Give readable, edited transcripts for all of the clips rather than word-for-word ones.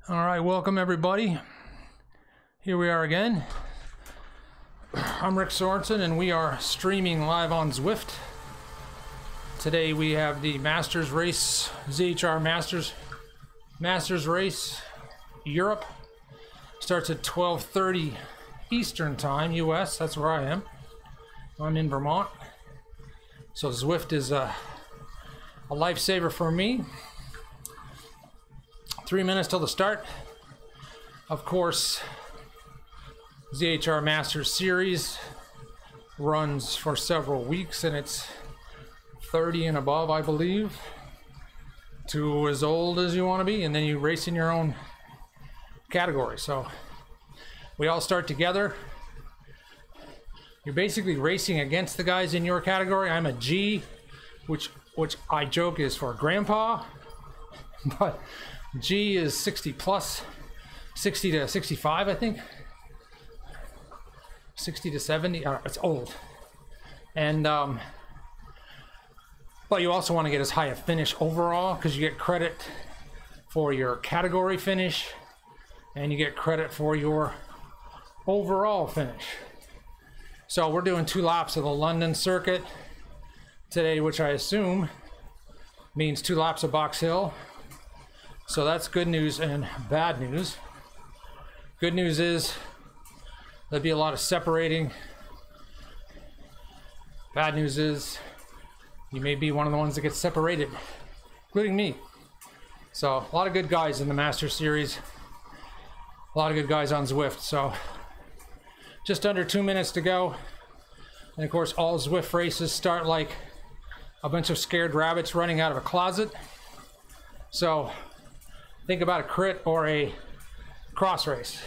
All right, welcome everybody. Here we are again. I'm Rick Sorenson and we are streaming live on Zwift. Today we have the Masters race, ZHR Masters race, Europe. Starts at 12:30 Eastern time, US, that's where I am. I'm in Vermont. So Zwift is a lifesaver for me. 3 minutes till the start. Of course, ZHR Masters Series runs for several weeks and it's 30 and above, I believe, to as old as you want to be, and then you race in your own category. So we all start together. You're basically racing against the guys in your category. I'm a G, which I joke is for grandpa, but G is 60 plus, 60 to 65, I think. 60 to 70, it's old. And, but you also want to get as high a finish overall because you get credit for your category finish and you get credit for your overall finish. So we're doing 2 laps of the London circuit today, which I assume means 2 laps of Box Hill. So that's good news and bad news. Good news is there'll be a lot of separating. Bad news is you may be one of the ones that gets separated, including me. So a lot of good guys in the Master Series. A lot of good guys on Zwift. So just under 2 minutes to go. And of course all Zwift races start like a bunch of scared rabbits running out of a closet. So think about a crit or a cross race.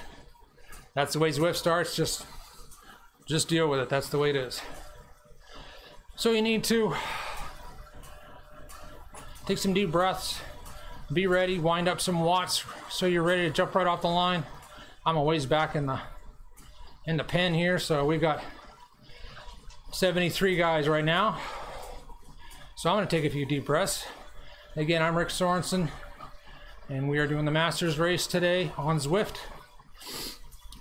That's the way Zwift starts. Just deal with it. That's the way it is. So you need to take some deep breaths, be ready, wind up some watts so you're ready to jump right off the line. I'm a ways back in the pen here, so we've got 73 guys right now. So I'm going to take a few deep breaths. Again, I'm Rick Sorenson. And we are doing the Masters race today on Zwift.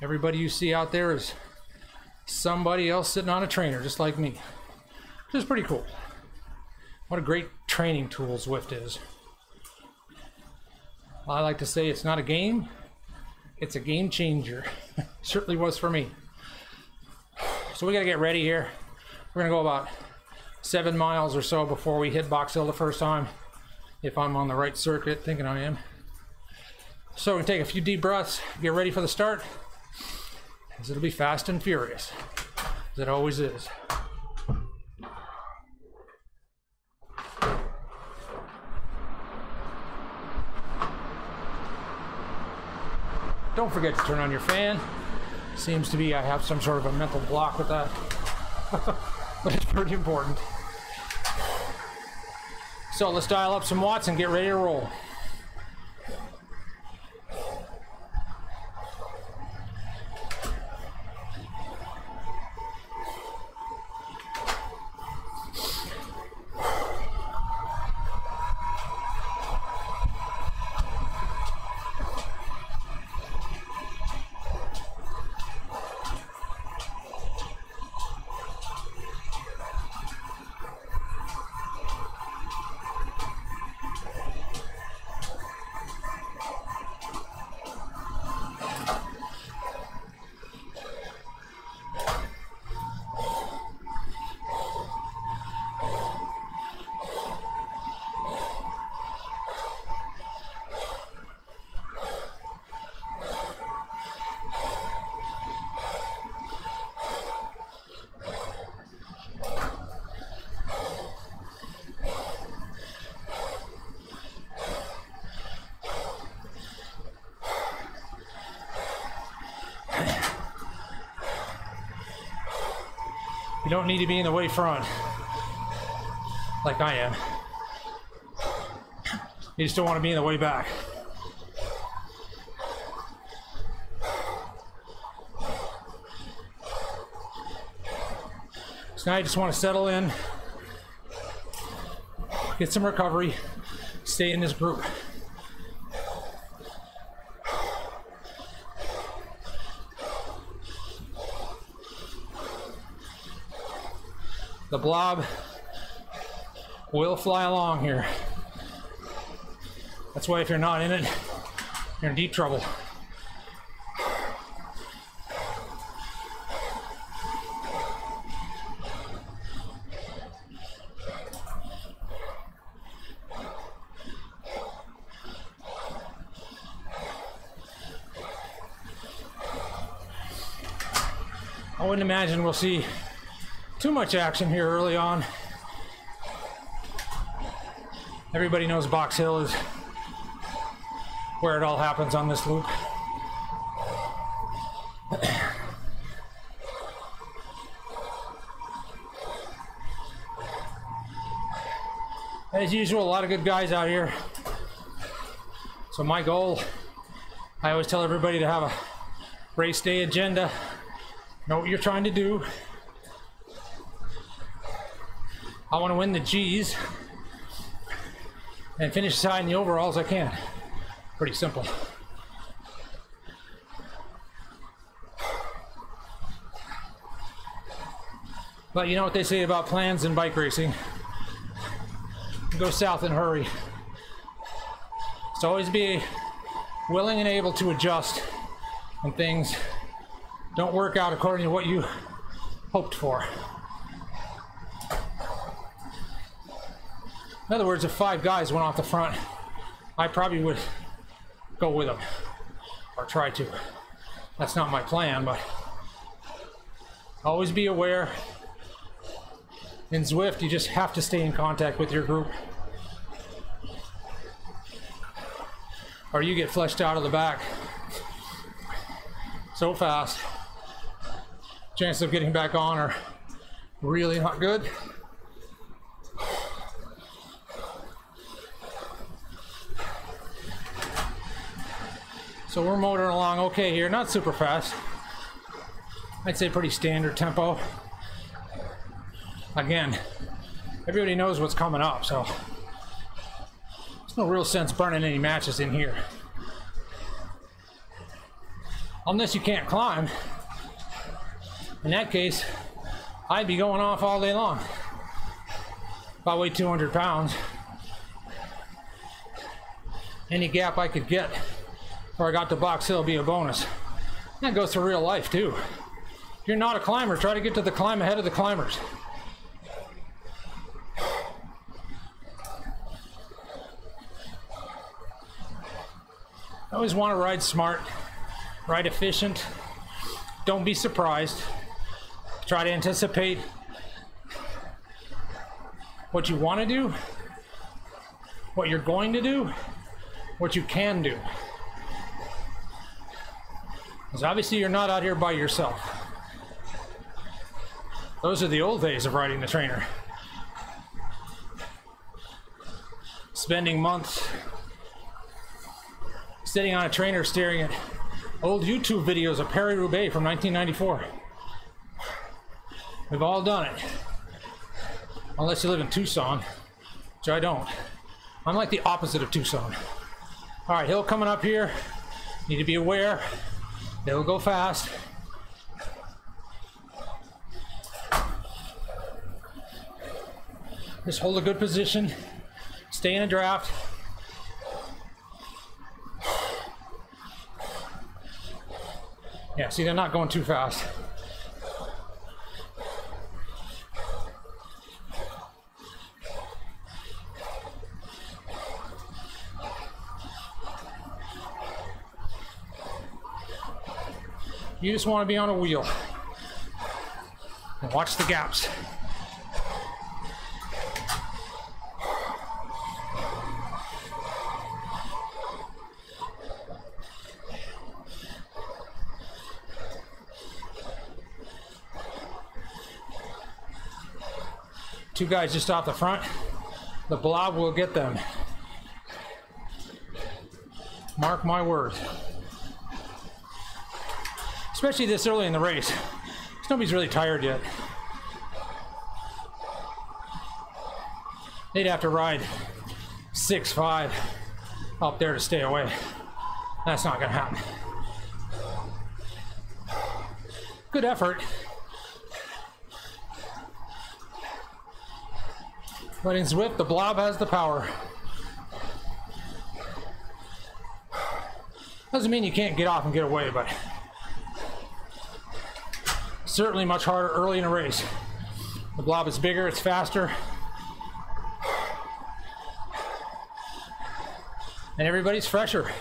Everybody you see out there is somebody else sitting on a trainer, just like me. Which is pretty cool. What a great training tool Zwift is. I like to say it's not a game, it's a game changer. Certainly was for me. So we gotta get ready here. We're gonna go about 7 miles or so before we hit Box Hill the first time. If I'm on the right circuit, thinking I am. So we take a few deep breaths, get ready for the start, because it'll be fast and furious, as it always is. Don't forget to turn on your fan. Seems to be I have some sort of a mental block with that, but it's pretty important. So let's dial up some watts and get ready to roll. You don't need to be in the way front, like I am. You just don't want to be in the way back. So now you just want to settle in, get some recovery, stay in this group. The blob will fly along here. That's why if you're not in it, you're in deep trouble. I wouldn't imagine we'll see too much action here early on. Everybody knows Box Hill is where it all happens on this loop. As usual, a lot of good guys out here. So my goal, I always tell everybody to have a race day agenda. Know what you're trying to do. I want to win the G's and finish as high in the overall as I can. Pretty simple. But you know what they say about plans in bike racing? Go south and hurry. So always be willing and able to adjust when things don't work out according to what you hoped for. In other words, if 5 guys went off the front, I probably would go with them, or try to. That's not my plan, but always be aware. In Zwift, you just have to stay in contact with your group, or you get flushed out of the back so fast. Chances of getting back on are really not good. So we're motoring along okay here, not super fast. I'd say pretty standard tempo. Again, everybody knows what's coming up, so there's no real sense burning any matches in here. Unless you can't climb. In that case, I'd be going off all day long. If I weigh 200 pounds, any gap I could get before I got to Box Hill would be a bonus. That goes to real life too. If you're not a climber, try to get to the climb ahead of the climbers. I always want to ride smart, ride efficient. Don't be surprised. Try to anticipate what you want to do, what you're going to do, what you can do. Because obviously you're not out here by yourself. Those are the old days of riding the trainer. Spending months sitting on a trainer staring at old YouTube videos of Paris-Roubaix from 1994. We've all done it. Unless you live in Tucson, which I don't. I'm like the opposite of Tucson. All right, hill coming up here. Need to be aware. It'll go fast. Just hold a good position. Stay in a draft. Yeah, see, they're not going too fast. You just want to be on a wheel and watch the gaps. Two guys just off the front. The blob will get them. Mark my words. Especially this early in the race. Nobody's really tired yet. They'd have to ride 6'5" up there to stay away. That's not gonna happen. Good effort. But in Zwift, the blob has the power. Doesn't mean you can't get off and get away, but certainly much harder early in a race. The blob is bigger, it's faster, and everybody's fresher.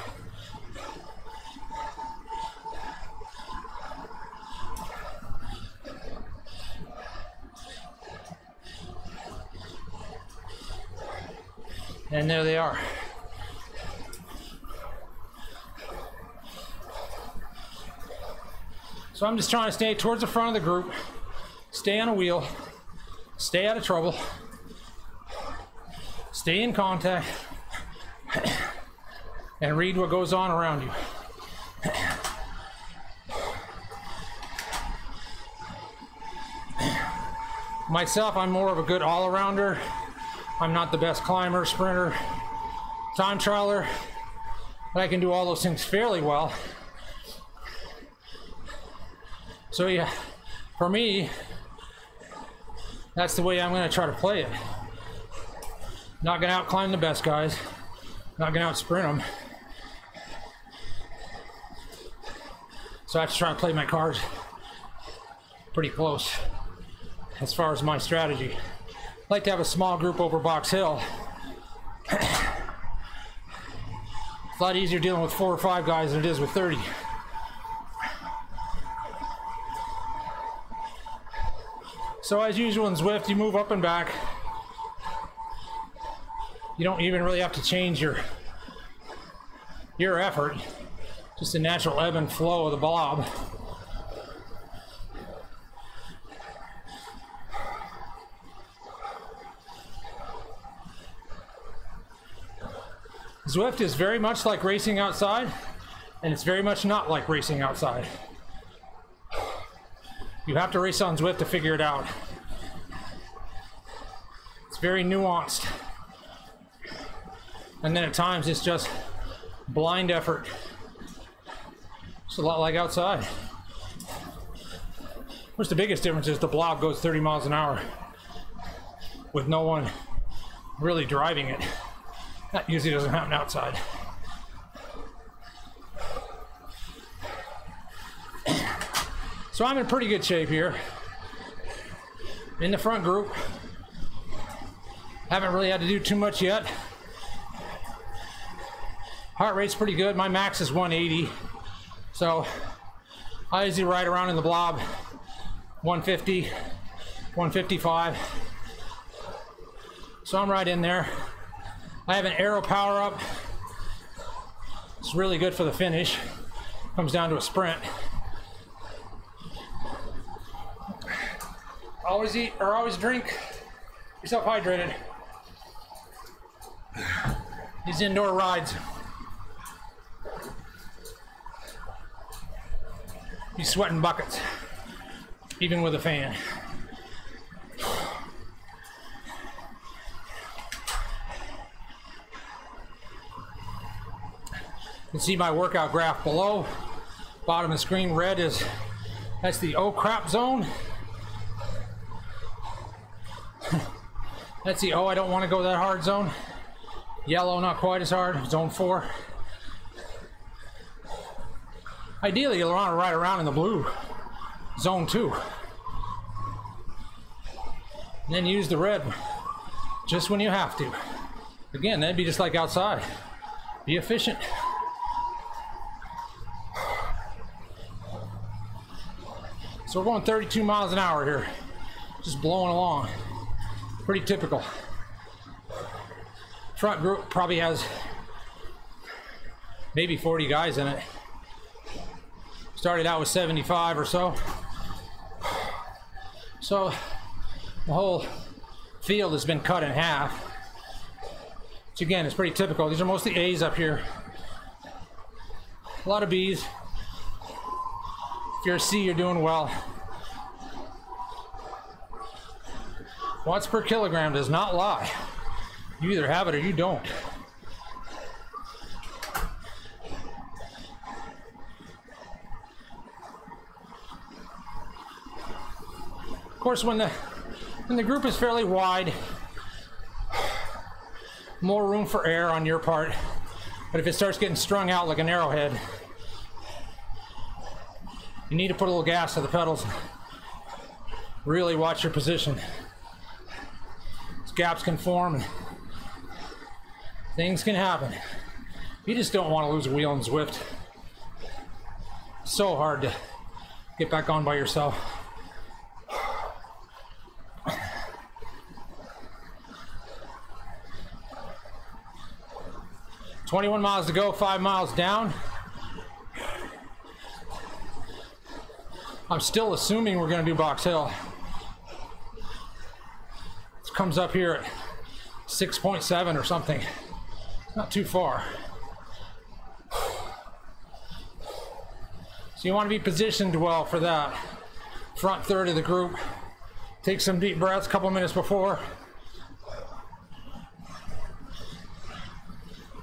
And there they are. So I'm just trying to stay towards the front of the group, stay on a wheel, stay out of trouble, stay in contact, and read what goes on around you. Myself, I'm more of a good all-arounder. I'm not the best climber, sprinter, time trialer, but I can do all those things fairly well. So yeah, for me, that's the way I'm going to try to play it. Not going to out-climb the best guys, not going to out-sprint them. So I have to try to play my cards pretty close as far as my strategy. I like to have a small group over Box Hill. It's a lot easier dealing with 4 or 5 guys than it is with 30. So as usual in Zwift, you move up and back. You don't even really have to change your effort. Just a natural ebb and flow of the blob. Zwift is very much like racing outside, and it's very much not like racing outside. You have to race on Zwift to figure it out. It's very nuanced. And then at times it's just blind effort. It's a lot like outside. Of course, the biggest difference is the blob goes 30 miles an hour with no one really driving it. That usually doesn't happen outside. So I'm in pretty good shape here. In the front group. Haven't really had to do too much yet. Heart rate's pretty good. My max is 180. So I usually ride around in the blob 150, 155. So I'm right in there. I have an aero power up. It's really good for the finish. Comes down to a sprint. Always eat or always drink. Yourself hydrated. These indoor rides. You sweating buckets, even with a fan. You can see my workout graph below. Bottom of the screen, red that's the oh crap zone. That's the oh I don't want to go that hard zone. Yellow, not quite as hard, zone 4. Ideally, you'll want to ride around in the blue, zone 2. And then use the red just when you have to. Again, that'd be just like outside. Be efficient. So we're going 32 miles an hour here, just blowing along. Pretty typical. Front group probably has maybe 40 guys in it. Started out with 75 or so. So the whole field has been cut in half. Which again is pretty typical. These are mostly A's up here. A lot of B's. If you're a C, you're doing well. Watts per kilogram does not lie. You either have it or you don't. Of course, when the group is fairly wide, more room for air on your part. But if it starts getting strung out like an arrowhead, you need to put a little gas to the pedals. Really watch your position. These gaps can form and things can happen. You just don't want to lose a wheel in Zwift. So hard to get back on by yourself. "21 miles to go, 5 miles down." I'm still assuming we're going to do Box Hill. It comes up here at 6.7 or something. Not too far. So you want to be positioned well for that. Front third of the group. Take some deep breaths a couple minutes before.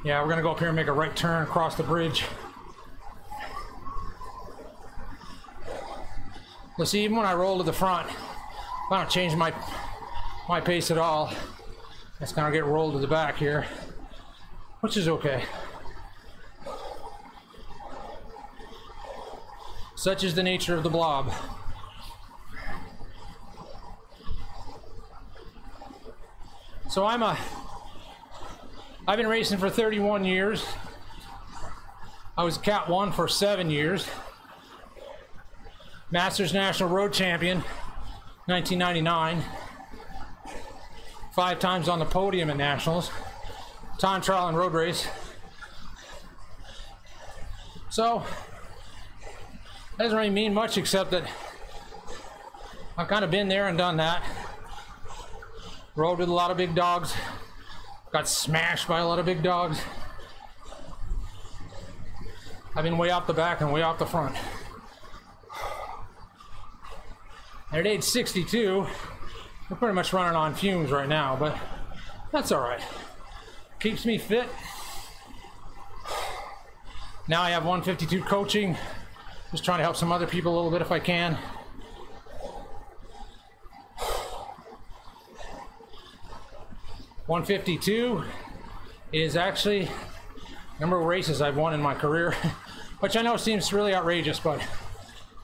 Yeah, we're going to go up here and make a right turn across the bridge. You'll see, even when I roll to the front, I don't change my pace at all. I just kind of get rolled to the back here, which is okay. Such is the nature of the blob. So I've been racing for 31 years. I was Cat 1 for 7 years. Masters National Road Champion, 1999. 5 times on the podium in Nationals. Time trial and road race. So, that doesn't really mean much except that I've kind of been there and done that. Rode with a lot of big dogs. Got smashed by a lot of big dogs. I've been way off the back and way off the front. And at age 62, we're pretty much running on fumes right now, but that's all right. Keeps me fit. Now I have 152 coaching. Just trying to help some other people a little bit if I can. $152 is actually the number of races I've won in my career, which I know seems really outrageous, but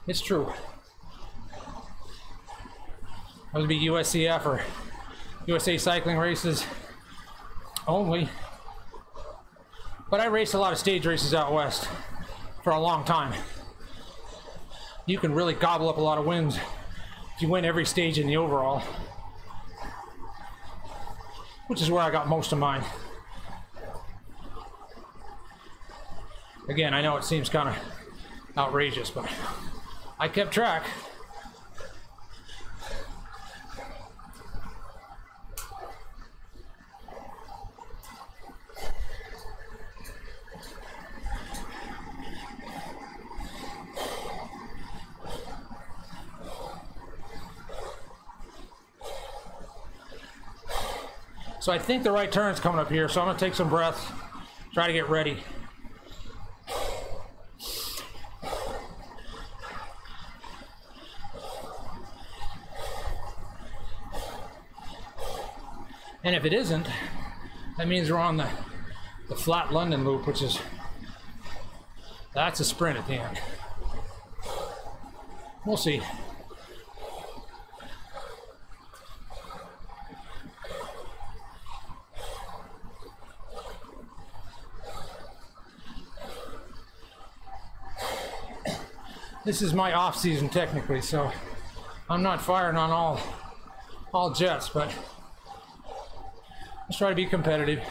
it's true. That would be USCF or USA Cycling races only. But I raced a lot of stage races out west for a long time. You can really gobble up a lot of wins if you win every stage in the overall, which is where I got most of mine. Again, I know it seems kind of outrageous, but I kept track. So I think the right turn's coming up here, so I'm going to take some breaths, try to get ready. And if it isn't, that means we're on the flat London loop, which is, that's a sprint at the end. We'll see. This is my off season technically, so I'm not firing on all jets, but let's try to be competitive.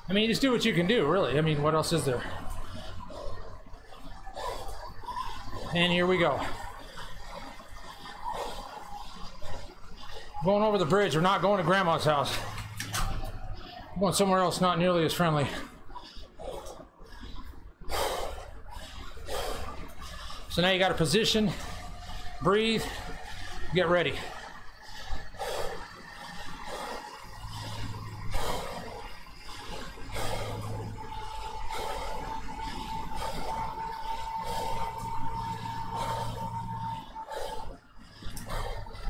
I mean, you just do what you can do, really. I mean, what else is there? And here we go. Going over the bridge. We're not going to Grandma's house. We're going somewhere else not nearly as friendly. So now you got to position, breathe, get ready.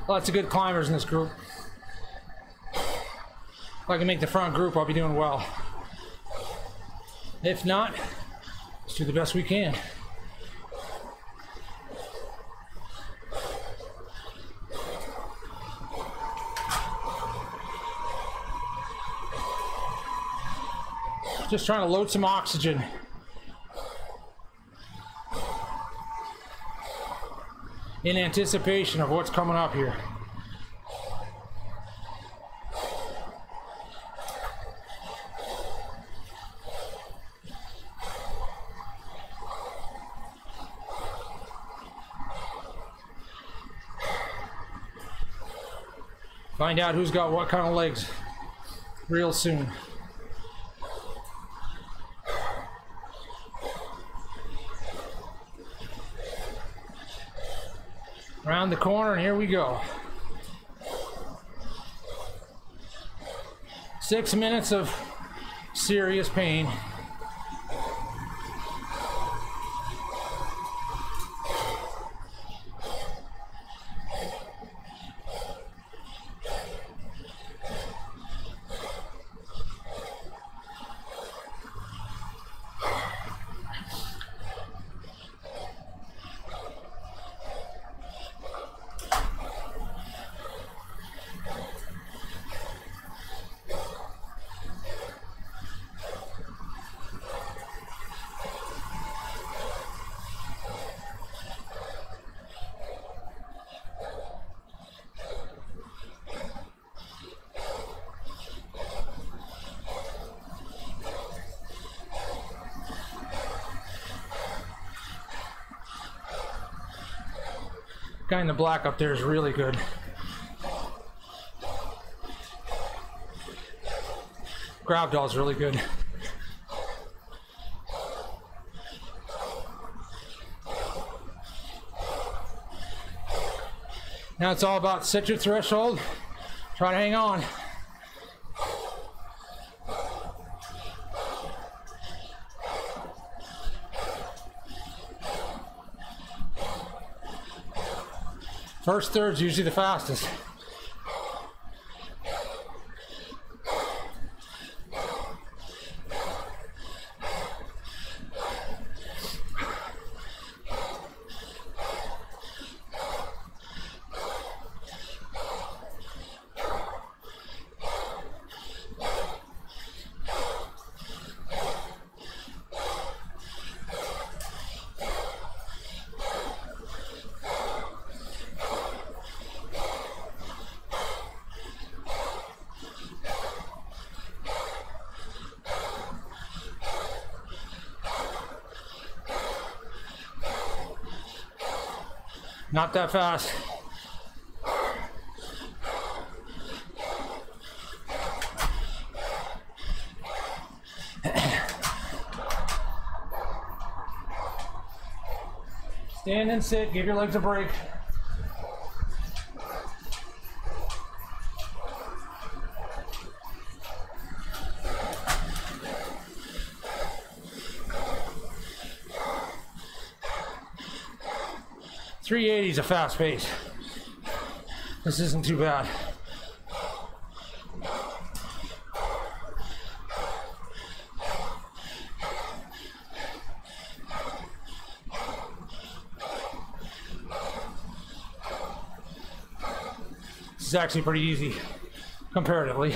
Lots of good climbers in this group. If I can make the front group, I'll be doing well. If not, let's do the best we can. Just trying to load some oxygen. In anticipation of what's coming up here. Find out who's got what kind of legs real soon. Around the corner, and here we go. 6 minutes of serious pain. Guy in the black up there is really good. Grab doll's really good. Now it's all about set your threshold. Try to hang on. First third's usually the fastest. Not that fast. Stand and sit, give your legs a break. .380 is a fast pace. This isn't too bad. This is actually pretty easy, comparatively.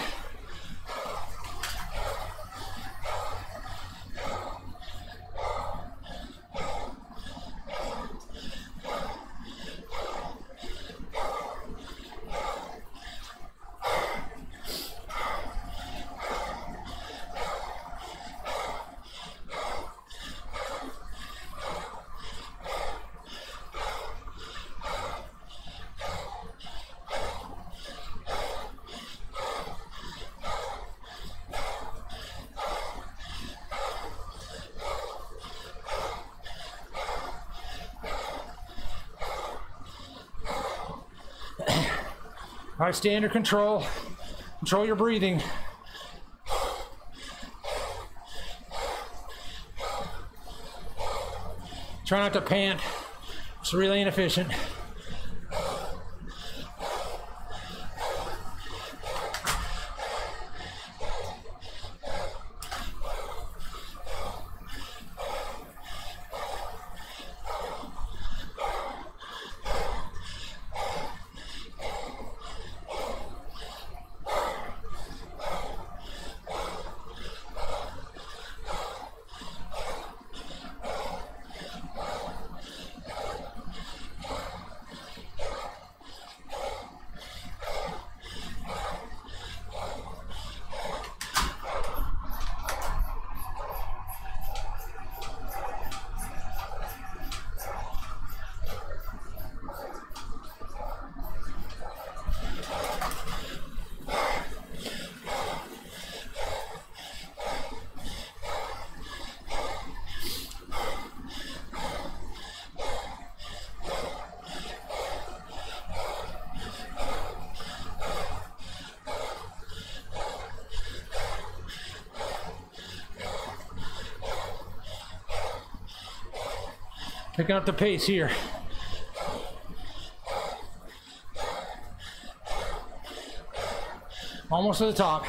All right, stay under control. Control your breathing. Try not to pant. It's really inefficient. Picking up the pace here. Almost to the top.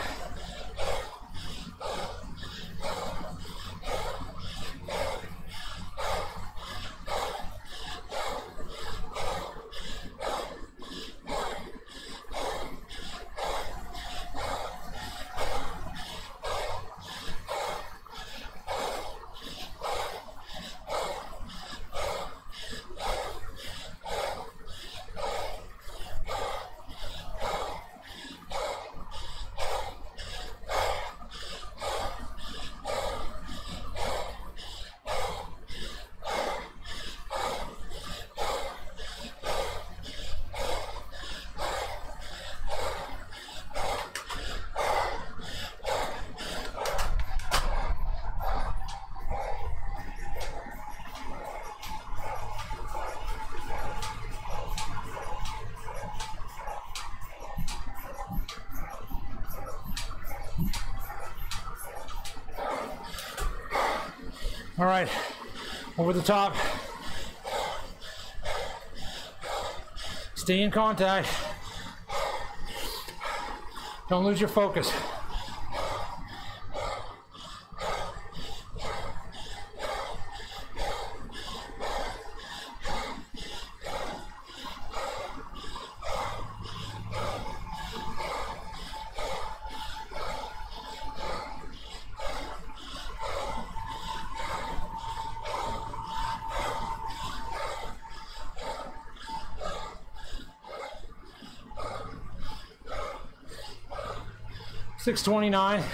All right, over the top. Stay in contact. Don't lose your focus. .629.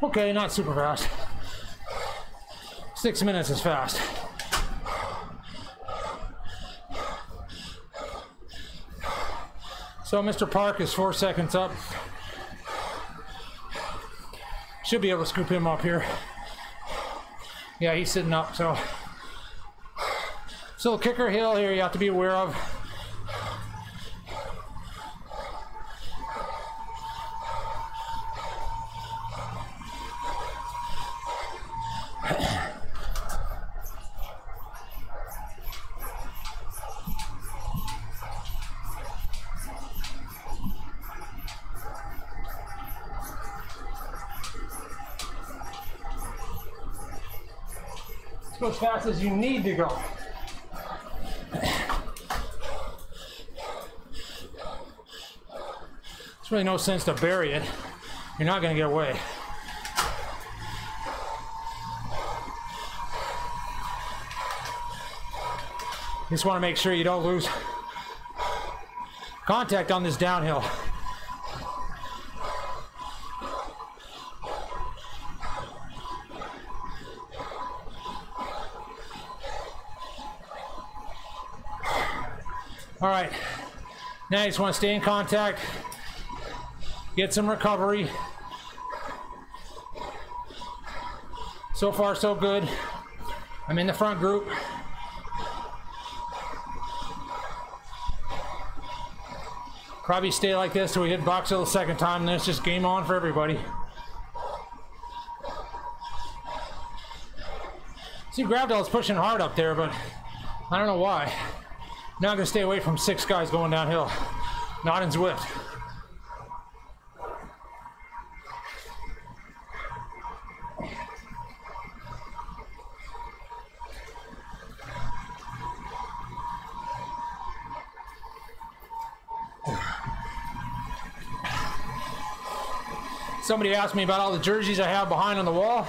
Okay, not super fast. 6 minutes is fast. So Mr. Park is 4 seconds up. Should be able to scoop him up here. Yeah, he's sitting up, so. So kicker hill here you have to be aware of. Go as fast as you need to go. There's really no sense to bury it. You're not going to get away. You just want to make sure you don't lose contact on this downhill. All right, now you just want to stay in contact, get some recovery. So far, so good. I'm in the front group. Probably stay like this till we hit box hill the second time, and then it's just game on for everybody. See, Gravdall's pushing hard up there, but I don't know why. Now I'm going to stay away from 6 guys going downhill. Not in Zwift. Somebody asked me about all the jerseys I have behind on the wall.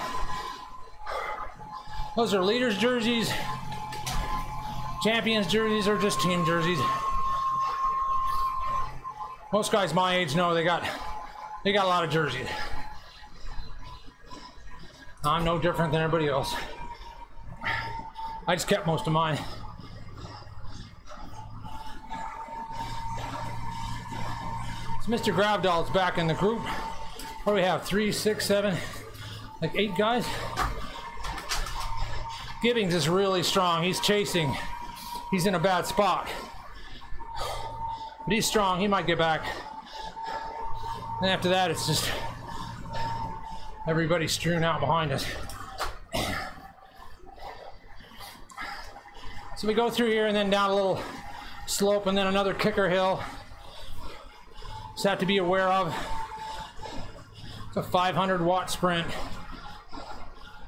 Those are leaders' jerseys. Champions jerseys are just team jerseys. Most guys my age know they got a lot of jerseys. I'm no different than everybody else. I just kept most of mine. So Mr. Gravdall's back in the group. What do we have? 3, 6, 7, like 8 guys? Gibbings is really strong. He's chasing. He's in a bad spot. But he's strong. He might get back. And after that, it's just everybody strewn out behind us. So we go through here and then down a little slope and then another kicker hill. Just have to be aware of. It's a 500-watt sprint.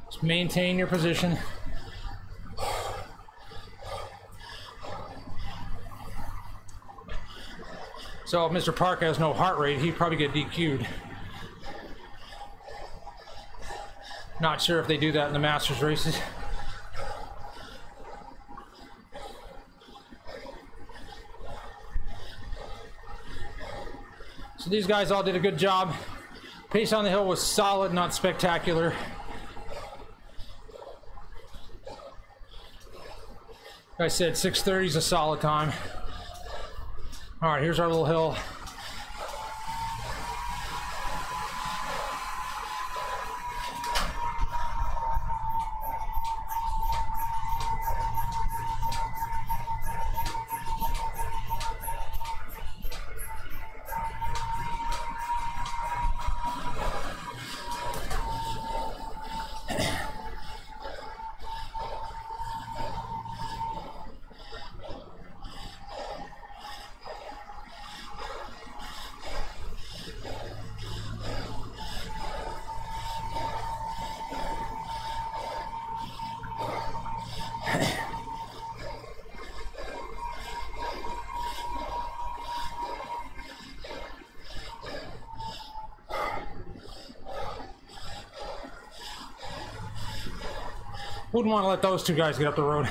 Just maintain your position. So if Mr. Park has no heart rate, he'd probably get DQ'd. Not sure if they do that in the Masters races. So these guys all did a good job. Pace on the hill was solid, not spectacular. Like I said, 6:30 is a solid time. All right, here's our little hill. Wouldn't want to let those two guys get up the road.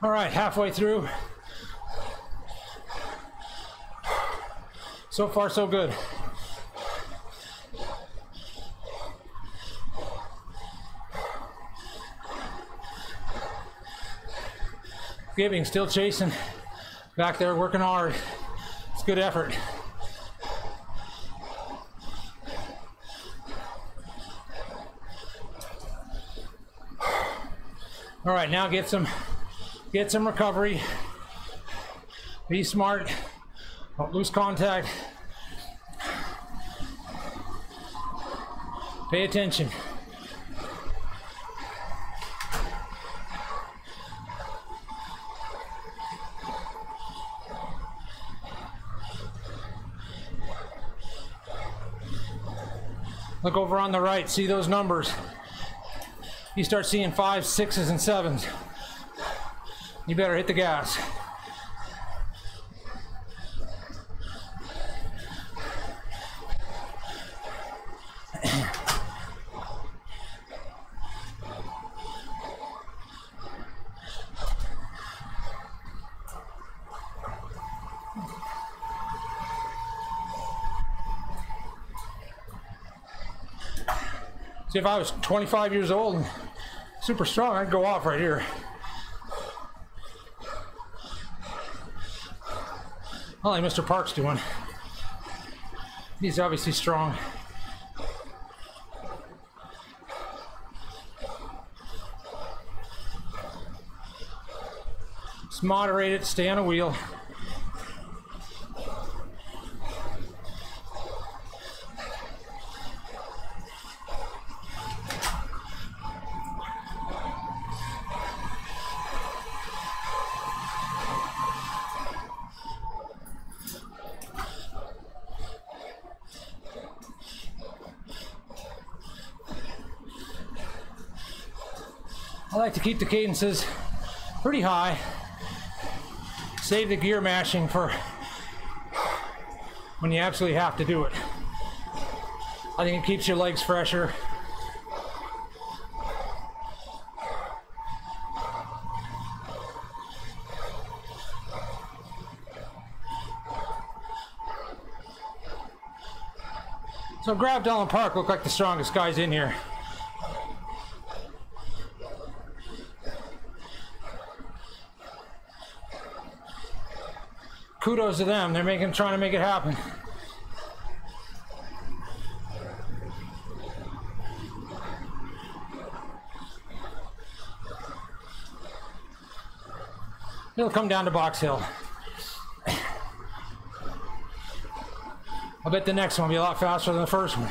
All right, halfway through. So far, so good. Giving, still chasing. Back there, working hard. It's good effort. All right, now get some recovery. Be smart. Don't lose contact. Pay attention. Look over on the right, see those numbers. You start seeing 5s, 6s, and 7s. You better hit the gas. See, if I was 25 years old and super strong, I'd go off right here. Not like Mr. Park's doing. He's obviously strong. Just moderate it, stay on a wheel. I like to keep the cadences pretty high. Save the gear mashing for when you absolutely have to do it. I think it keeps your legs fresher. So Gravdell and Park look like the strongest guys in here. Kudos to them. They're trying to make it happen. It'll come down to Box Hill. I bet the next one will be a lot faster than the first one.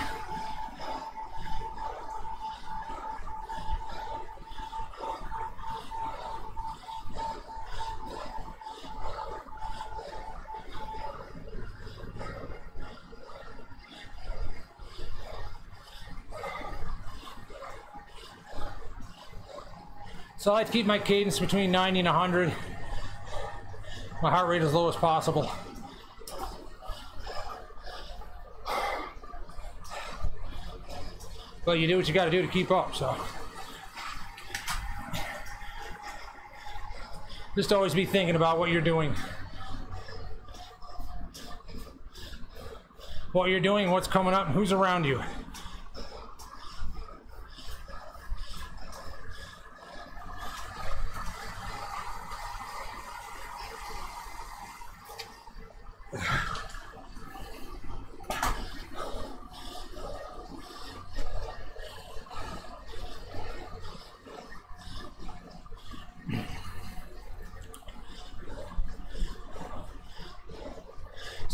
So I like to keep my cadence between 90 and 100. My heart rate as low as possible. But you do what you got to do to keep up, so. Just always be thinking about what you're doing. What you're doing, what's coming up, and who's around you.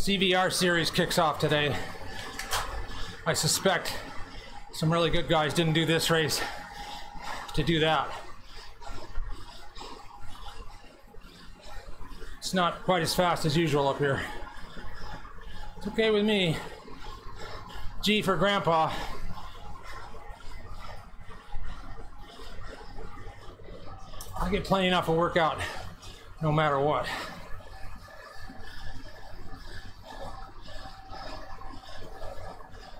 CVR series kicks off today. I suspect some really good guys didn't do this race to do that. It's not quite as fast as usual up here. It's okay with me. G for Grandpa. I get plenty enough of workout no matter what.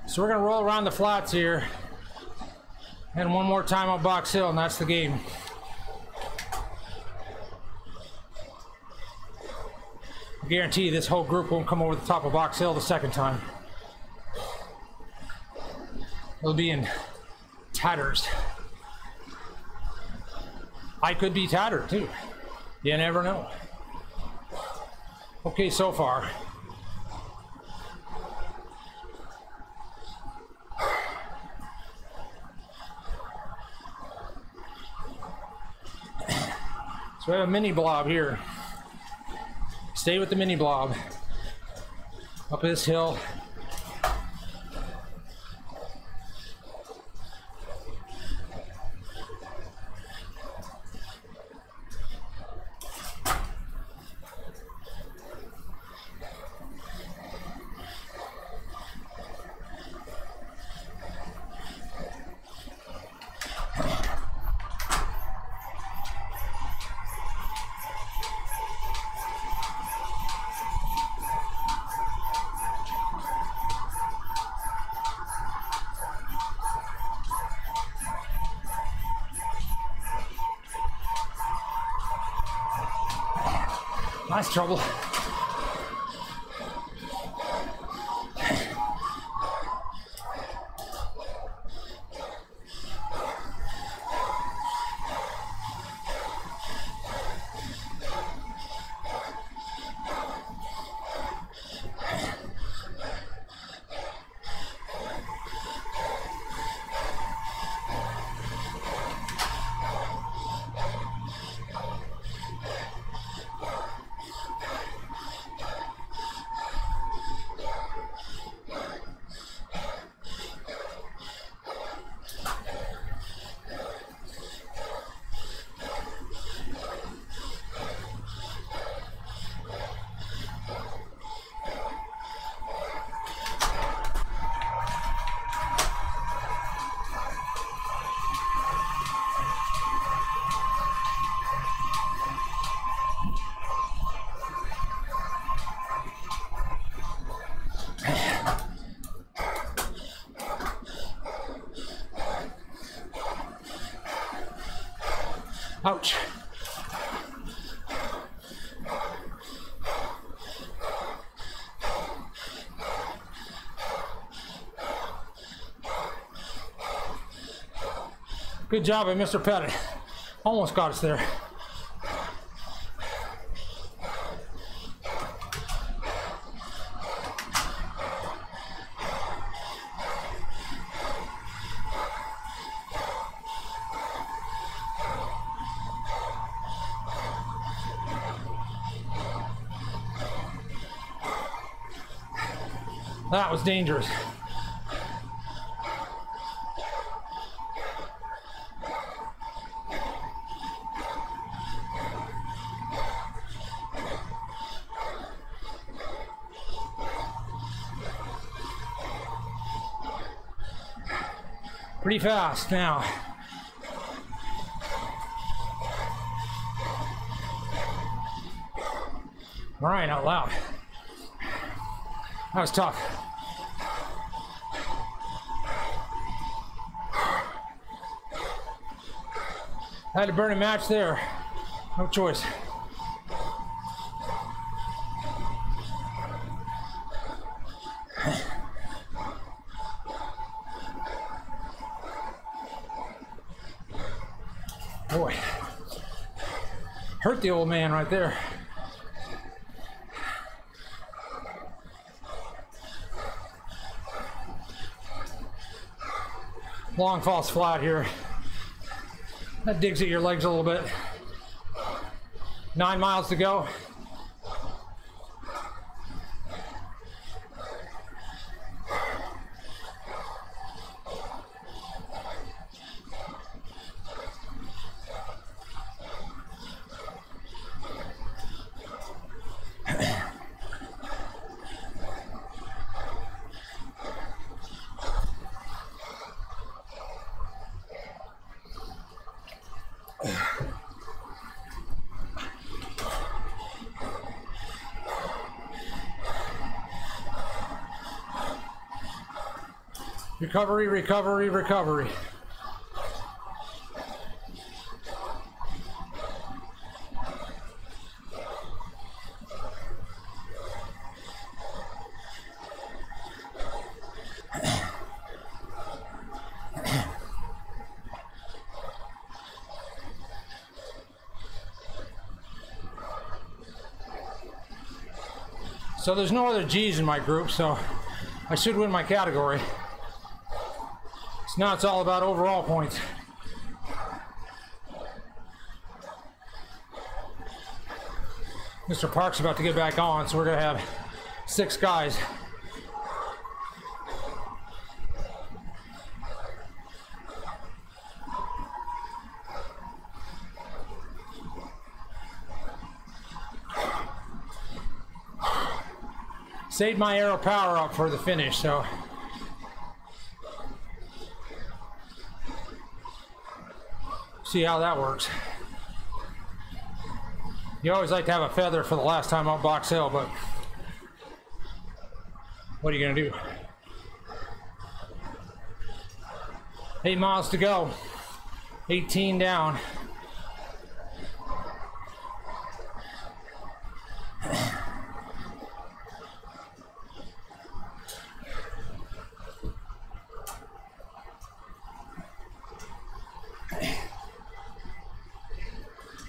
So we're going to roll around the flats here, and one more time on Box Hill, and that's the game. I guarantee you this whole group won't come over the top of Box Hill the second time. It'll be in tatters. I could be tattered too. You never know. Okay, so far. So we have a mini blob here. Stay with the mini blob. Up this hill. That's trouble. Ouch. Good job by Mr. Pettit. Almost got us there. That was dangerous. Pretty fast now. Crying out loud. That was tough. I had to burn a match there. No choice. Boy, hurt the old man right there. Long falls flat here. That digs at your legs a little bit. 9 miles to go. Recovery, recovery, recovery. So there's no other G's in my group, so I should win my category. So now it's all about overall points. Mr. Park's about to get back on, so we're gonna have 6 guys. Saved my aero power up for the finish, so see how that works. You always like to have a feather for the last time up Box Hill, but what are you gonna do? 8 miles to go, 18 down.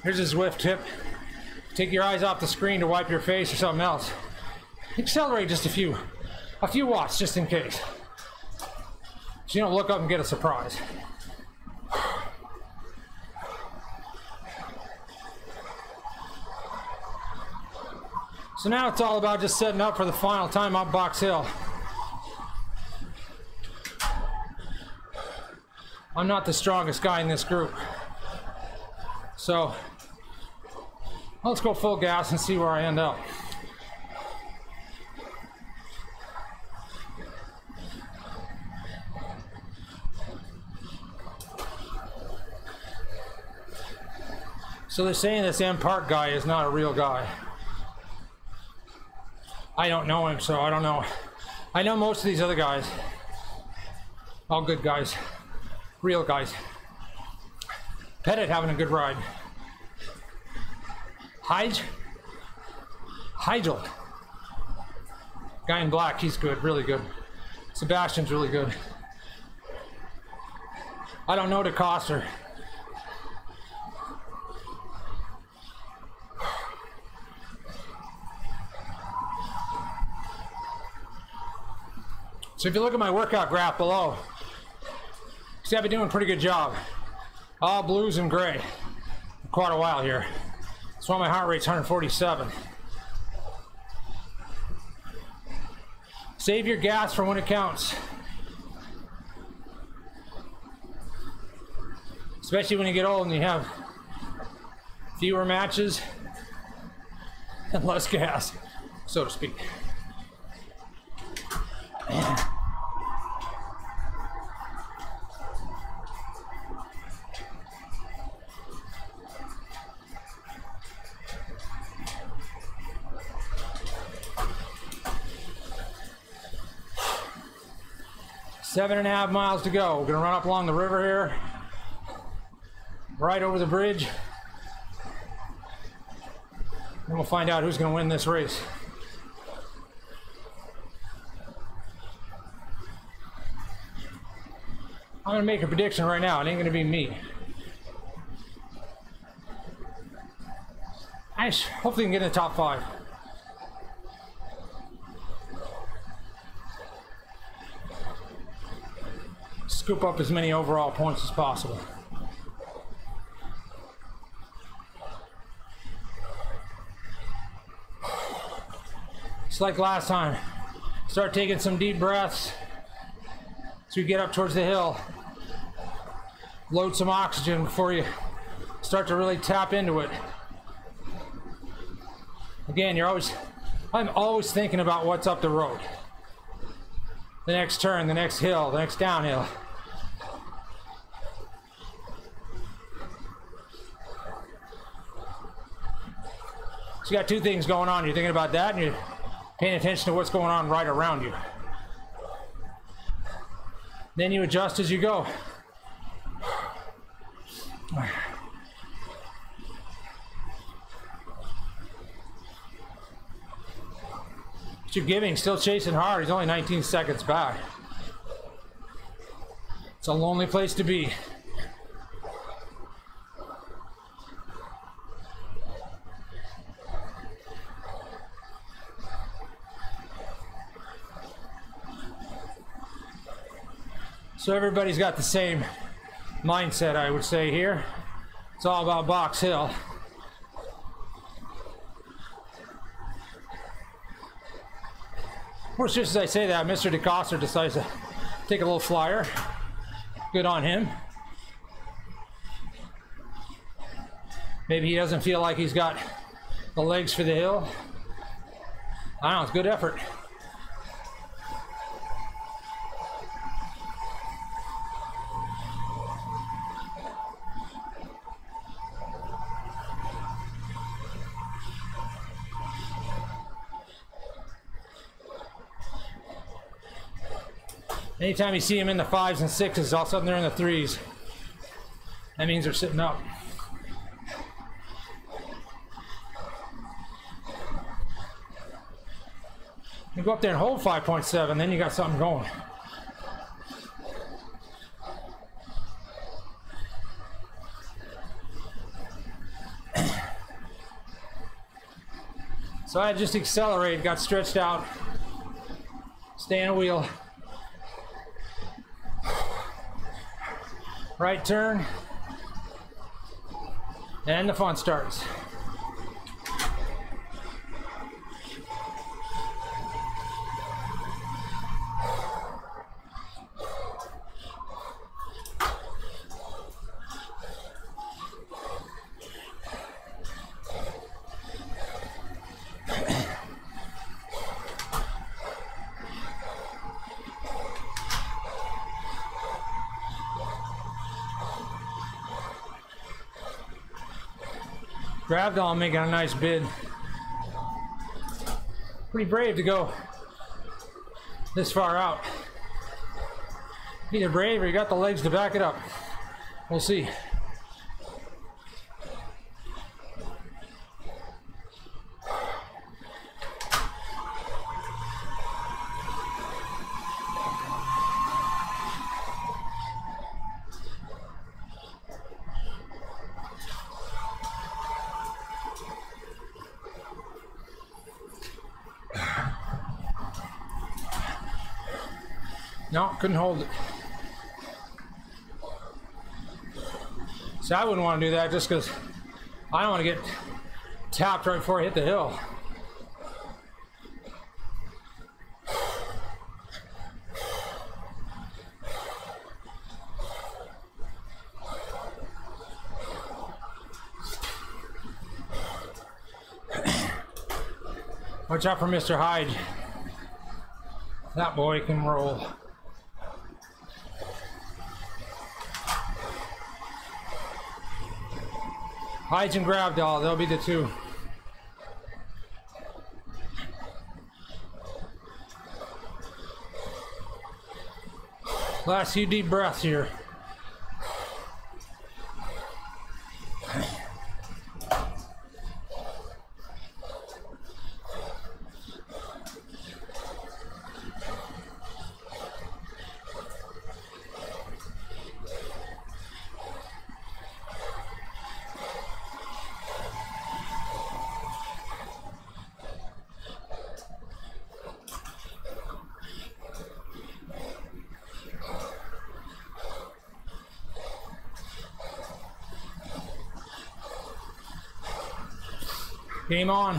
Here's a Zwift tip. Take your eyes off the screen to wipe your face or something else. Accelerate just a few watts just in case, so you don't look up and get a surprise. So now it's all about just setting up for the final time up Box Hill. I'm not the strongest guy in this group, so let's go full gas and see where I end up. So they're saying this M Park guy is not a real guy. I don't know him, so I don't know. I know most of these other guys. All good guys. Real guys. Pettit having a good ride. Heigel. Guy in black, he's good, really good. Sebastian's really good. I don't know DeCoster. So if you look at my workout graph below, see I've been doing a pretty good job. All blues and gray for quite a while here. That's why my heart rate's 147. Save your gas for when it counts. Especially when you get old and you have fewer matches and less gas, so to speak. 7.5 miles to go. We're gonna run up along the river here, right over the bridge. And we'll find out who's gonna win this race. I'm gonna make a prediction right now. It ain't gonna be me. Hopefully we can get in the top 5. Scoop up as many overall points as possible. Just like last time, start taking some deep breaths as we get up towards the hill. Load some oxygen before you start to really tap into it. Again, I'm always thinking about what's up the road. The next turn, the next hill, the next downhill. So you got 2 things going on. You're thinking about that and you're paying attention to what's going on right around you. Then you adjust as you go. You're giving, still chasing hard. He's only 19 seconds back. It's a lonely place to be. So everybody's got the same mindset, I would say here. It's all about Box Hill. Of course, just as I say that, Mr. DeCoster decides to take a little flyer. Good on him. Maybe he doesn't feel like he's got the legs for the hill. I don't know, it's good effort. Anytime you see them in the 5s and 6s, all of a sudden they're in the 3s. That means they're sitting up. You go up there and hold 5.7, then you got something going. So I just accelerated, got stretched out, stay in a wheel. Right turn, and the fun starts. Gravdall making a nice bid. Pretty brave to go this far out. Either brave or you got the legs to back it up. We'll see. No, couldn't hold it. So I wouldn't want to do that just because I don't want to get tapped right before I hit the hill. Watch out for Mr. Hyde. That boy can roll. Hyde and Gravdall, they'll be the 2. Last few deep breaths here. Game on.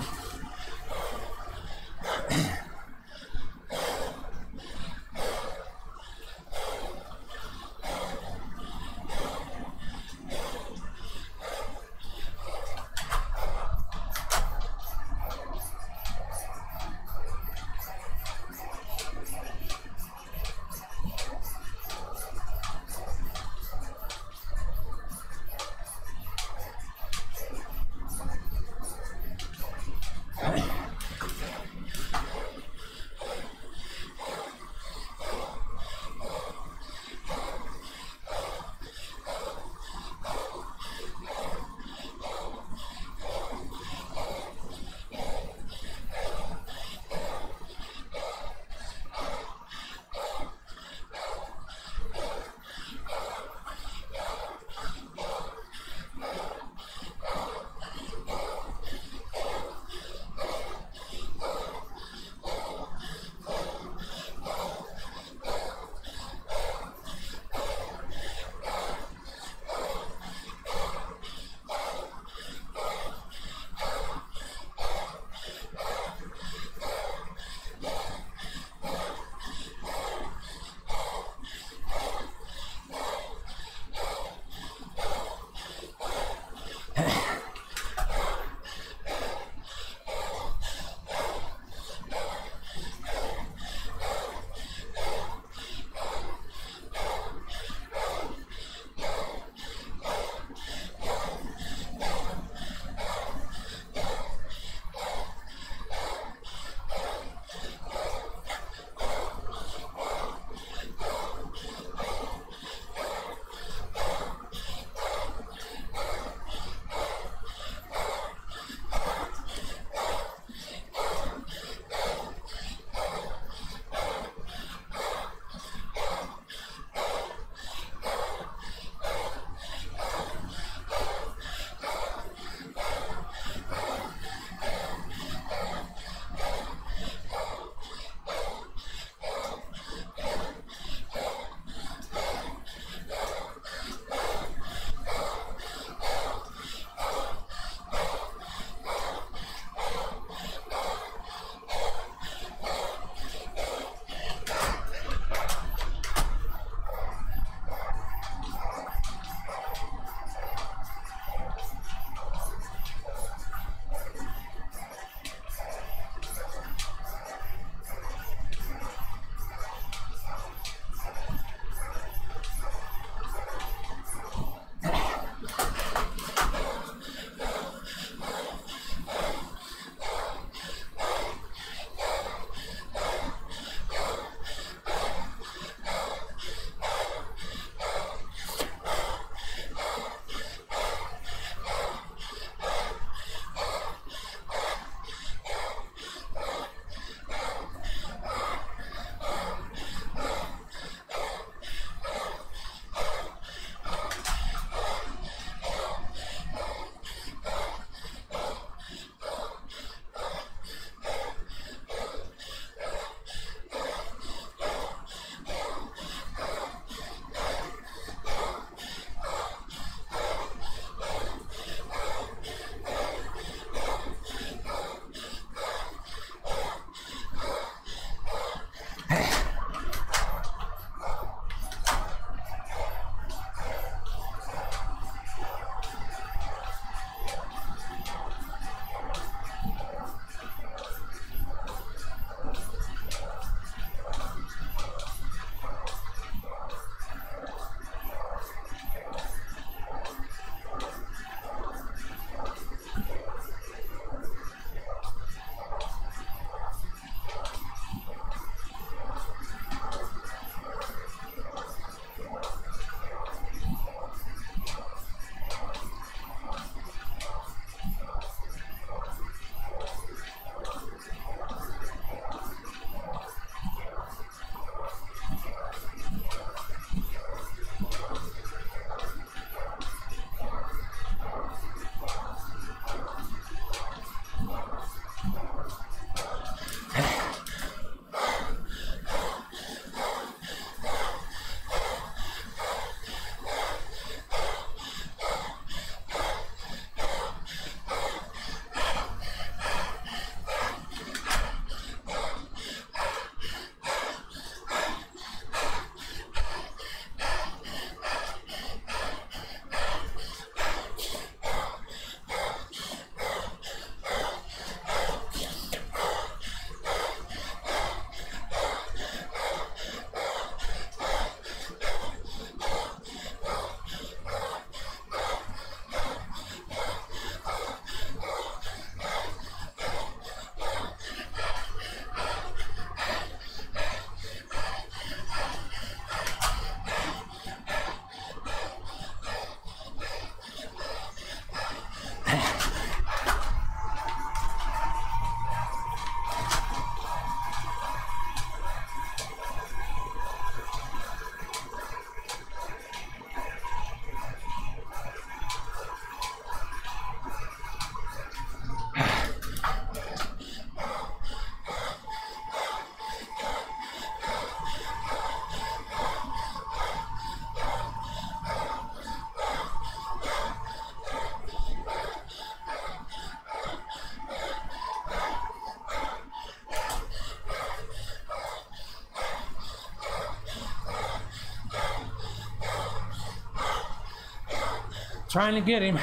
Trying to get him.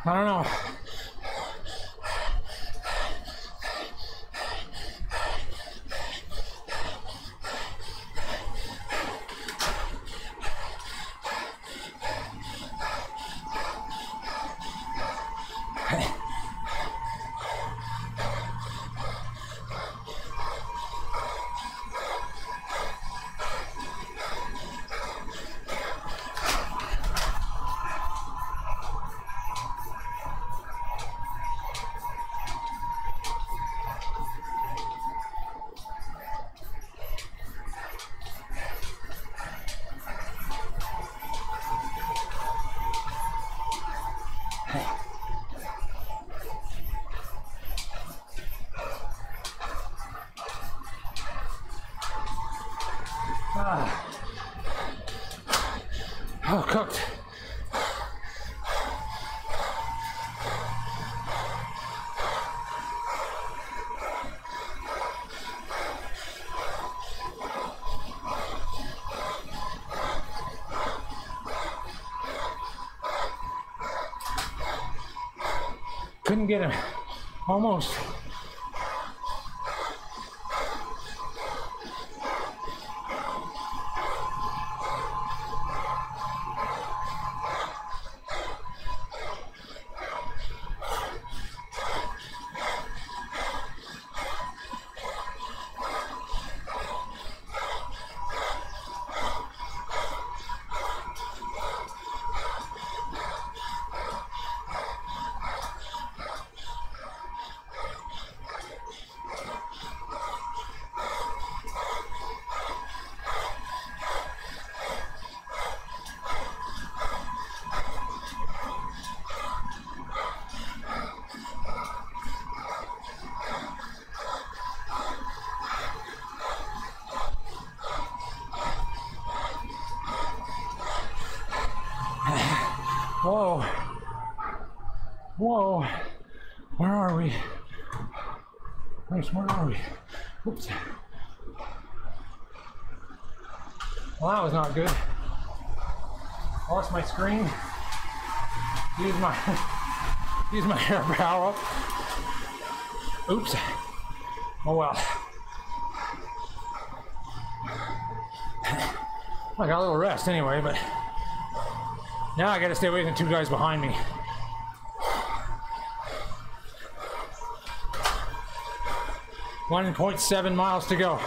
I don't know. Oh, cooked. Couldn't get him. Almost. Whoa. Whoa. Where are we? Where are we? Oops. Well, that was not good. Lost my screen. Use my air power up. Oops. Oh well. I got a little rest anyway, but now I gotta stay away from the two guys behind me. .7 miles to go.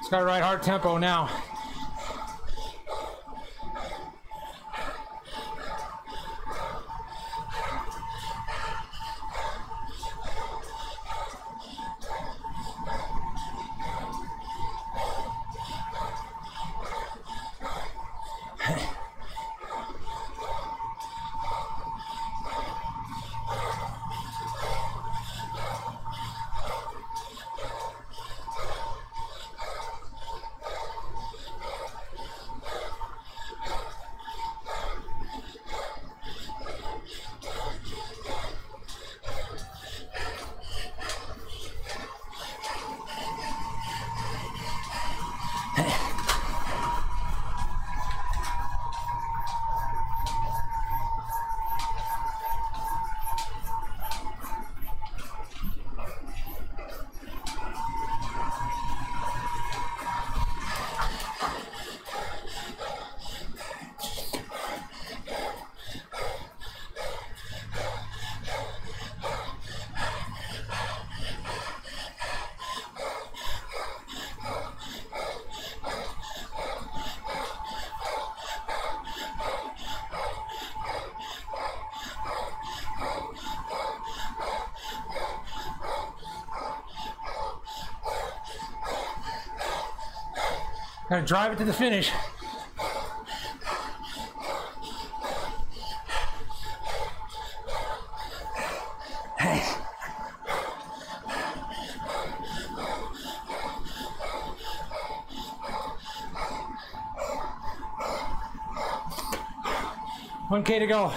Got to ride hard tempo now. Gotta drive it to the finish. $1K to go.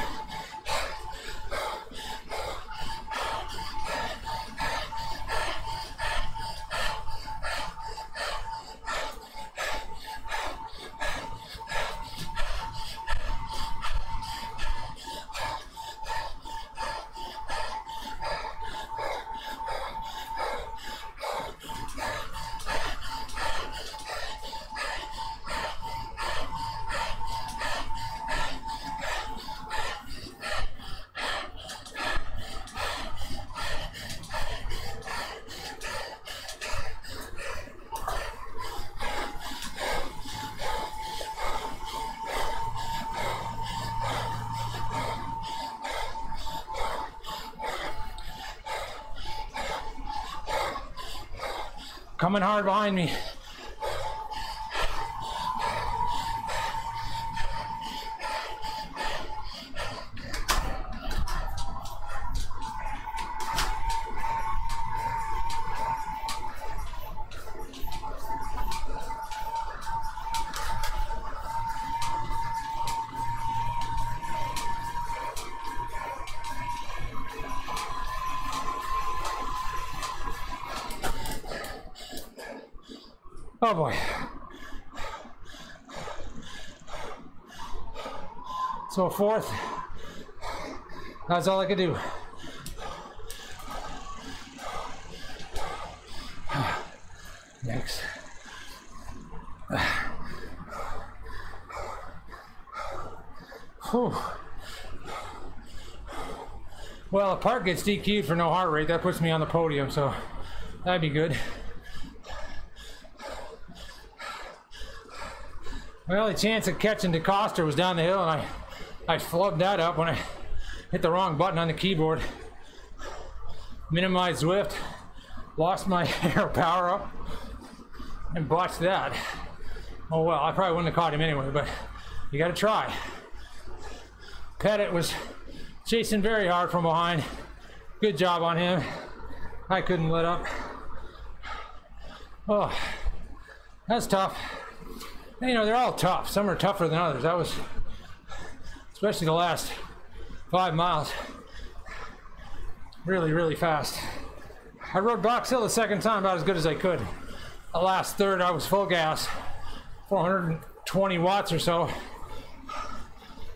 Coming hard behind me. Oh boy. So fourth, that's all I could do. Next. Whew. Well, a part gets DQ'd for no heart rate. That puts me on the podium, so that'd be good. My only chance of catching DeCoster was down the hill, and I flubbed that up when I hit the wrong button on the keyboard. Minimized Zwift, lost my air power up, and botched that. Oh well, I probably wouldn't have caught him anyway, but you gotta try. Pettit was chasing very hard from behind. Good job on him. I couldn't let up. Oh, that's tough. You know, they're all tough. Some are tougher than others. That was, especially the last 5 miles, really, really fast. I rode Box Hill the second time about as good as I could. The last third, I was full gas, 420 watts or so.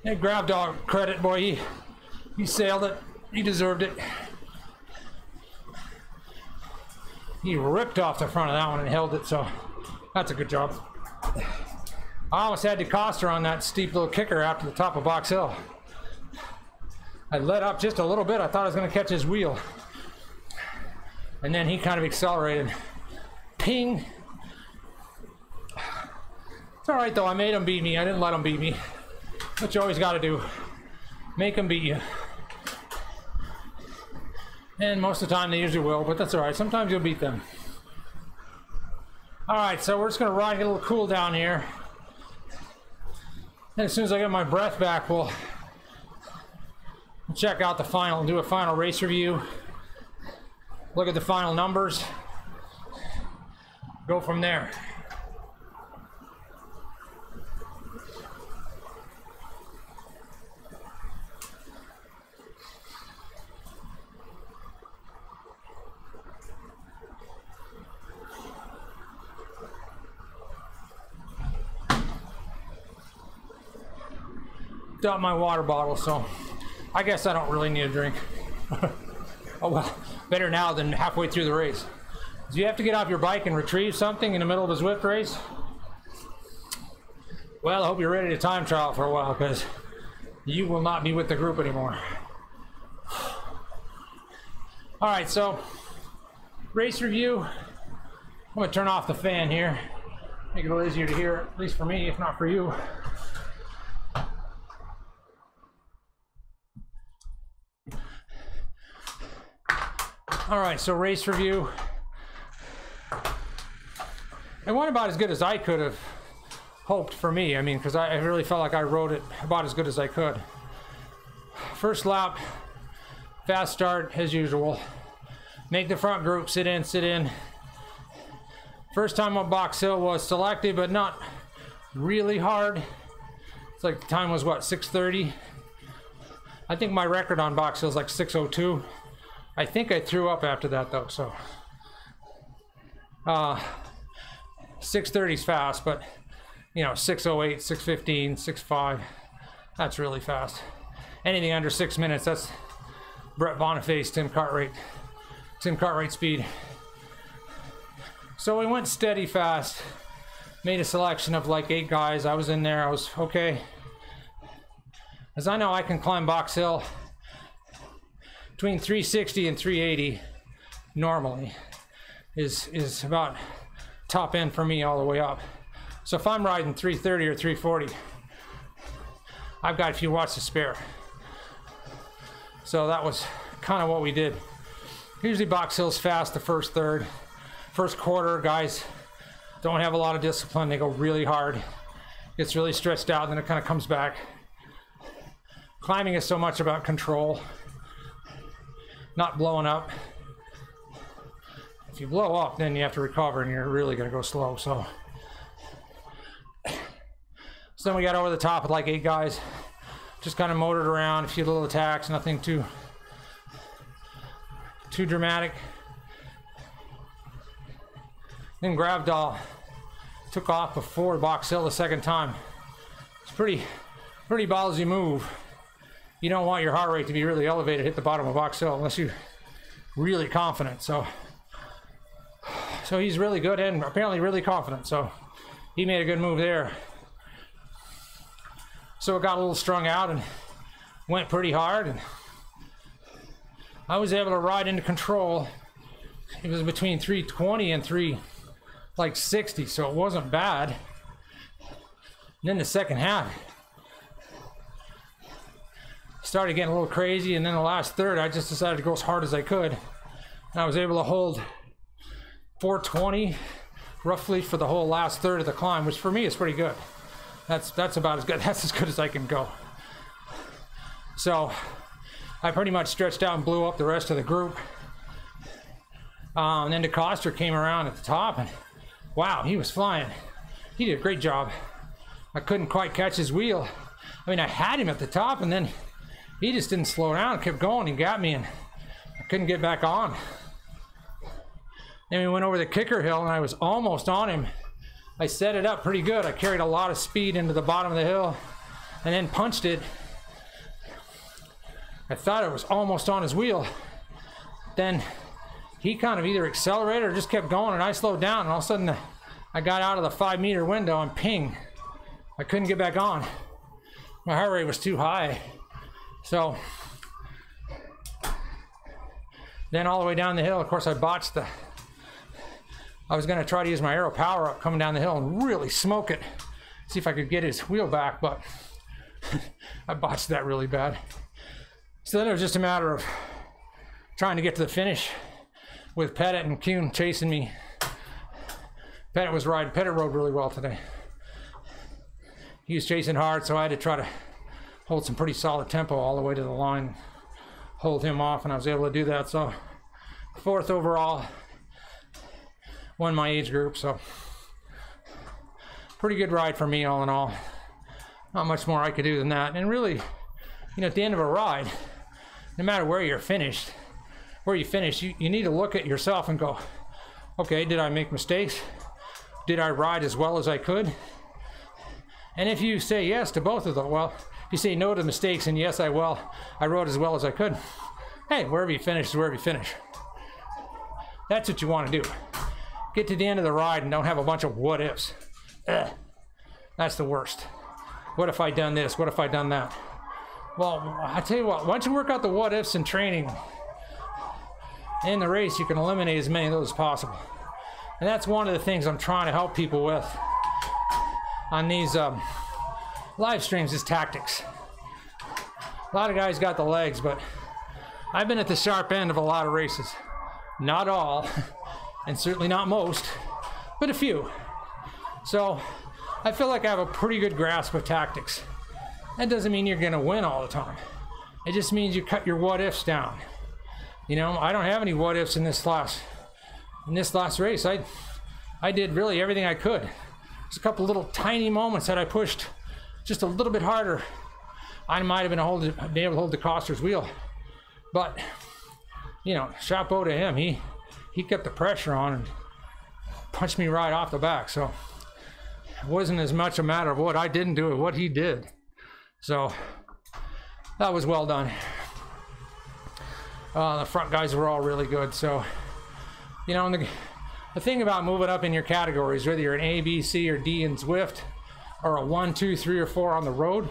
Hey, Grab Dog credit, boy, he sailed it. He deserved it. He ripped off the front of that one and held it, so that's a good job. I almost had DeCoster on that steep little kicker after the top of Box Hill. I let up just a little bit. I thought I was going to catch his wheel. And then he kind of accelerated. Ping! It's all right, though. I made him beat me. I didn't let him beat me. What you always got to do. Make him beat you. And most of the time, they usually will, but that's all right. Sometimes you'll beat them. All right, so we're just going to ride, get a little cool down here. And as soon as I get my breath back, we'll check out the final and do a final race review. Look at the final numbers. Go from there. Up my water bottle, so I guess I don't really need a drink. Oh well, better now than halfway through the race. Do you have to get off your bike and retrieve something in the middle of a Zwift race? Well, I hope you're ready to time trial for a while, because you will not be with the group anymore. All right, so race review. I'm going to turn off the fan here, make it a little easier to hear, at least for me, if not for you. All right, so race review. It went about as good as I could have hoped for me. I mean, because I really felt like I rode it about as good as I could. First lap, Fast start as usual. Make the front group, sit in, sit in. First time on Box Hill was selective, but not really hard. It's like the time was what, 6:30? I think my record on Box Hill is like 6:02. I think I threw up after that though, so 6:30 is fast, but you know, 6:08, 6:15, 6:05, that's really fast. Anything under 6 minutes, that's Brett Boniface, Tim Cartwright speed. So we went steady fast, made a selection of like 8 guys. I was in there, I was okay. As I know, I can climb Box Hill between 360 and 380 normally is about top end for me all the way up. So if I'm riding 330 or 340, I've got a few watts to spare. So that was kind of what we did. Usually Box Hill's fast the first third. First quarter, guys don't have a lot of discipline. They go really hard. Gets really stretched out, and then it kind of comes back. Climbing is so much about control, not blowing up. If you blow up, then you have to recover, and you're really going to go slow. So then we got over the top with like 8 guys. Just kind of motored around, a few little attacks, nothing too dramatic. Then Gravdahl took off before Box Hill the second time. It's pretty ballsy move. You don't want your heart rate to be really elevated, hit the bottom of Box Hill, unless you're really confident. So he's really good and apparently really confident. So he made a good move there. So it got a little strung out and went pretty hard, and I was able to ride into control. It was between 320 and 360, so it wasn't bad. And then the second half started getting a little crazy, and then the last third I just decided to go as hard as I could, and I was able to hold 420 roughly for the whole last third of the climb, which for me is pretty good. That's about as good. That's as good as I can go. So I pretty much stretched out and blew up the rest of the group. And then DeCoster came around at the top, and wow, he was flying. He did a great job. I couldn't quite catch his wheel. I mean, I had him at the top, and then he just didn't slow down, kept going. He got me, and I couldn't get back on. Then we went over the kicker hill, and I was almost on him. I set it up pretty good. I carried a lot of speed into the bottom of the hill and then punched it. I thought it was almost on his wheel. Then he kind of either accelerated or just kept going, and I slowed down, and all of a sudden I got out of the 5-meter window and ping. I couldn't get back on. My heart rate was too high. So then all the way down the hill, of course, I botched I was going to try to use my aero power up coming down the hill and really smoke it, see if I could get his wheel back, but I botched that really bad. So then it was just a matter of trying to get to the finish with Pettit and Kuhn chasing me. Pettit rode really well today. He was chasing hard, so I had to try to hold some pretty solid tempo all the way to the line, hold him off, and I was able to do that. So 4th overall, won my age group, so pretty good ride for me all in all. Not much more I could do than that. And really, you know, at the end of a ride, no matter where you finish, you need to look at yourself and go, okay, did I make mistakes? Did I ride as well as I could? And if you say yes to both of them, well, if you say no to mistakes and yes, I rode as well as I could, hey, wherever you finish is wherever you finish. That's what you want to do. Get to the end of the ride and don't have a bunch of what ifs. Ugh. That's the worst. What if I done this? What if I done that? Well, I tell you what, once you work out the what ifs in training, in the race, you can eliminate as many of those as possible. And that's one of the things I'm trying to help people with on these live streams is tactics. A lot of guys got the legs, but I've been at the sharp end of a lot of races. Not all, and certainly not most, but a few. So I feel like I have a pretty good grasp of tactics. That doesn't mean you're gonna win all the time. It just means you cut your what ifs down. You know, I don't have any what ifs in this last race. I did really everything I could. There's a couple little tiny moments that I pushed just a little bit harder. I might have been able to hold the Koster's wheel, but you know, chapeau to him. He kept the pressure on and punched me right off the back. So it wasn't as much a matter of what I didn't do, as what he did. So that was well done. The front guys were all really good. So, you know, the thing about moving up in your categories, whether you're an A, B, C, or D in Zwift, or a 1, 2, 3, or 4 on the road,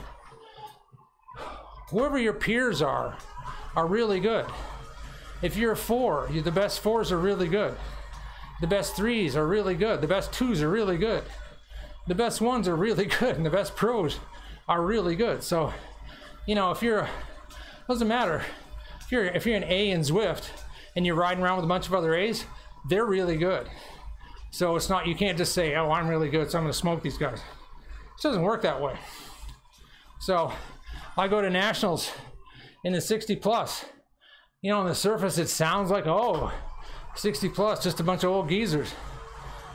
whoever your peers are really good. If you're a 4, the best 4s are really good. The best 3s are really good. The best 2s are really good. The best 1s are really good, and the best pros are really good. So, you know, doesn't matter. If you're an A in Zwift and you're riding around with a bunch of other A's, they're really good. So it's not, you can't just say, oh, I'm really good, so I'm going to smoke these guys. It doesn't work that way. So I go to nationals in the 60 plus. You know, on the surface, it sounds like, oh, 60 plus, just a bunch of old geezers.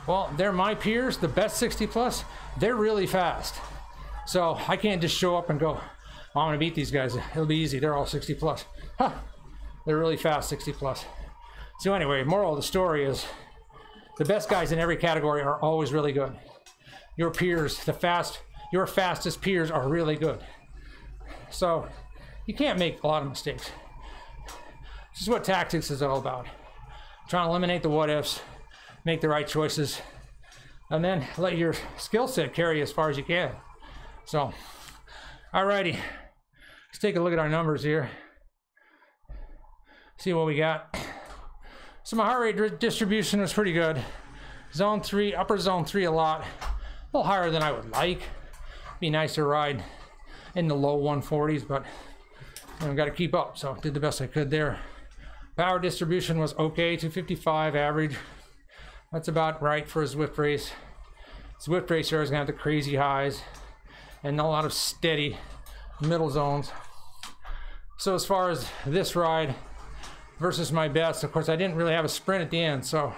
Well, they're my peers, the best 60 plus, they're really fast. So I can't just show up and go, oh, I'm going to beat these guys. It'll be easy. They're all 60 plus. Huh. They're really fast 60 plus. So anyway, moral of the story is the best guys in every category are always really good. Your peers, your fastest peers are really good. So you can't make a lot of mistakes. This is what tactics is all about. Trying to eliminate the what ifs, make the right choices, and then let your skill set carry you as far as you can. So, alrighty, let's take a look at our numbers here. See what we got. So my heart rate distribution was pretty good. Zone 3, upper zone 3 a lot. A little higher than I would like. Be nice to ride in the low 140s, but I've got to keep up, so did the best I could there. Power distribution was okay, 255 average. That's about right for a Zwift race. Zwift racer is going to have the crazy highs and a lot of steady middle zones. So as far as this ride versus my best, of course I didn't really have a sprint at the end, so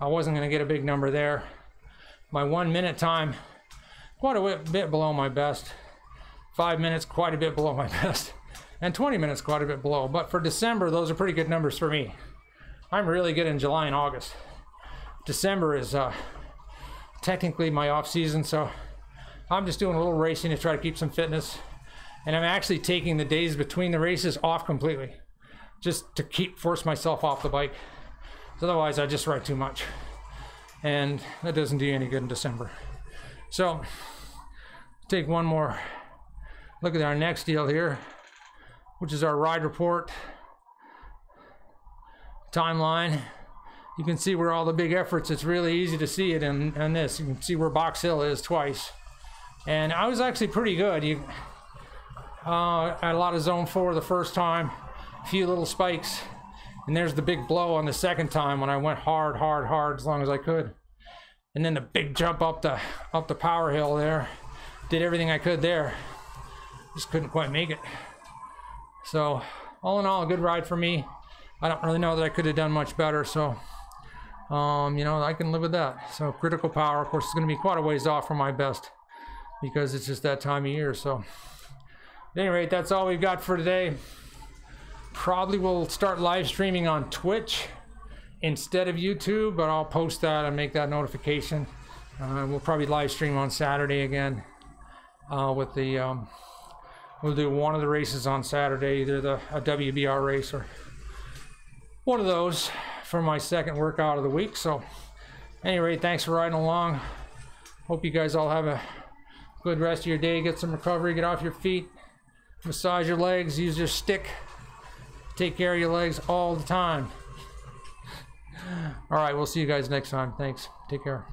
I wasn't going to get a big number there. My 1 minute time, quite a bit below my best. 5 minutes, quite a bit below my best. And 20 minutes, quite a bit below. But for December, those are pretty good numbers for me. I'm really good in July and August. December is technically my off season, so I'm just doing a little racing to try to keep some fitness. And I'm actually taking the days between the races off completely, just to force myself off the bike. Otherwise, I just ride too much. And that doesn't do you any good in December. So, take one more look at our next deal here, which is our ride report timeline. You can see where all the big efforts, it's really easy to see it in this. You can see where Box Hill is twice. And I was actually pretty good. I had a lot of zone 4 the first time, a few little spikes, and there's the big blow on the second time when I went hard as long as I could. And then the big jump up the power hill there. Did everything I could there. Just couldn't quite make it. So all in all, a good ride for me. I don't really know that I could have done much better, so you know, I can live with that. So critical power, of course, is going to be quite a ways off from my best because it's just that time of year. So at any rate, that's all we've got for today. Probably will start live streaming on Twitch instead of YouTube, but I'll post that and make that notification. We'll probably live stream on Saturday again with the we'll do one of the races on Saturday, either a WBR race or one of those for my second workout of the week. So anyway, thanks for riding along. Hope you guys all have a good rest of your day. Get some recovery, get off your feet, massage your legs, use your stick. Take care of your legs all the time. All right, we'll see you guys next time. Thanks. Take care.